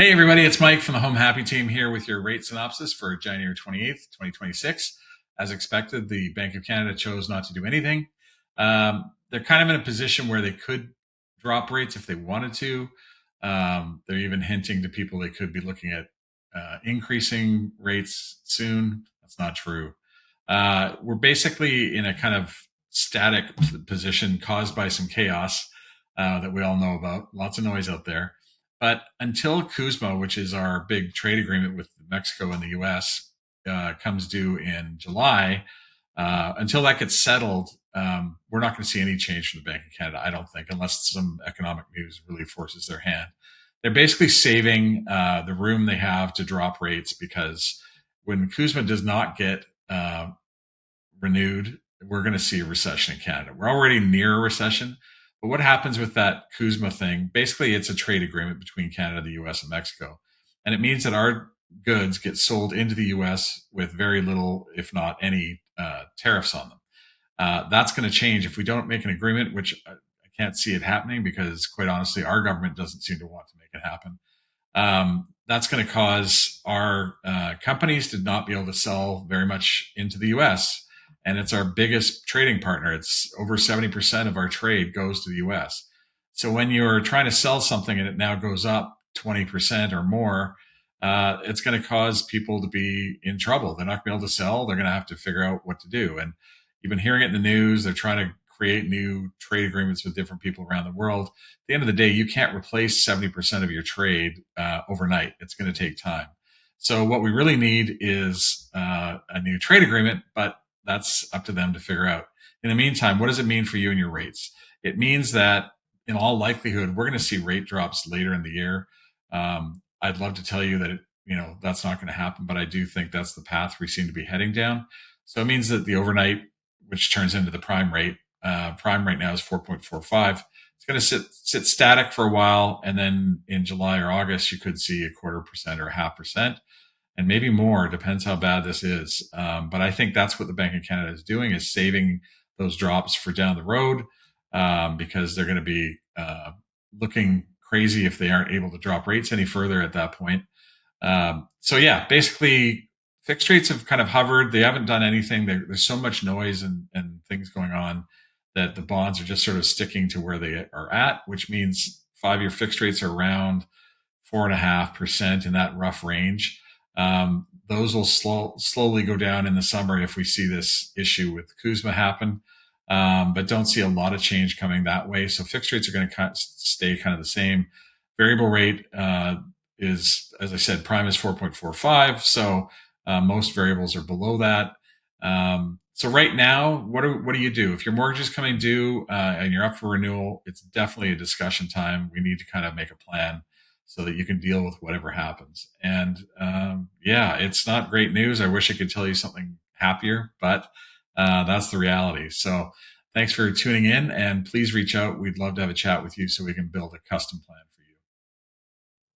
Hey everybody, it's Mike from the HomeHappy Team here with your rate synopsis for January 28th, 2026. As expected, the Bank of Canada chose not to do anything. They're kind of in a position where they could drop rates if they wanted to. They're even hinting to people they could be looking at increasing rates soon. That's not true. We're basically in a kind of static position caused by some chaos that we all know about. Lots of noise out there. But until CUSMA, which is our big trade agreement with Mexico and the U.S., comes due in July, until that gets settled, we're not going to see any change from the Bank of Canada, I don't think, unless some economic news really forces their hand. They're basically saving the room they have to drop rates because when CUSMA does not get renewed, we're going to see a recession in Canada. We're already near a recession. But what happens with that CUSMA thing? Basically, it's a trade agreement between Canada, the US, and Mexico. And it means that our goods get sold into the US with very little, if not any, tariffs on them. That's going to change if we don't make an agreement, which I can't see it happening because, quite honestly, our government doesn't seem to want to make it happen. That's going to cause our companies to not be able to sell very much into the US. And it's our biggest trading partner. It's over 70% of our trade goes to the US. So when you're trying to sell something and it now goes up 20% or more, it's going to cause people to be in trouble. They're not going to be able to sell. They're going to have to figure out what to do. And you've been hearing it in the news. They're trying to create new trade agreements with different people around the world. At the end of the day, you can't replace 70% of your trade overnight. It's going to take time. So what we really need is a new trade agreement, but that's up to them to figure out. In the meantime, what does it mean for you and your rates? It means that in all likelihood, we're going to see rate drops later in the year. I'd love to tell you that that's not going to happen, but I do think that's the path we seem to be heading down. So it means that the overnight, which turns into the prime rate right now is 4.45. It's going to sit static for a while, and then in July or August, you could see 0.25% or 0.5%. And maybe more, depends how bad this is. But I think that's what the Bank of Canada is doing, is saving those drops for down the road because they're going to be looking crazy if they aren't able to drop rates any further at that point. So yeah, basically fixed rates have kind of hovered. They haven't done anything. There's so much noise and things going on that the bonds are just sort of sticking to where they are at, which means 5-year fixed rates are around 4.5% in that rough range. Those will slowly go down in the summer if we see this issue with CUSMA happen, but don't see a lot of change coming that way. So fixed rates are going to stay kind of the same. Variable rate is, as I said, prime is 4.45. So most variables are below that. So right now, what do you do? If your mortgage is coming due and you're up for renewal, it's definitely a discussion time. We need to kind of make a plan so that you can deal with whatever happens. And yeah, it's not great news. I wish I could tell you something happier, but that's the reality. So thanks for tuning in, and please reach out. We'd love to have a chat with you so we can build a custom plan for you.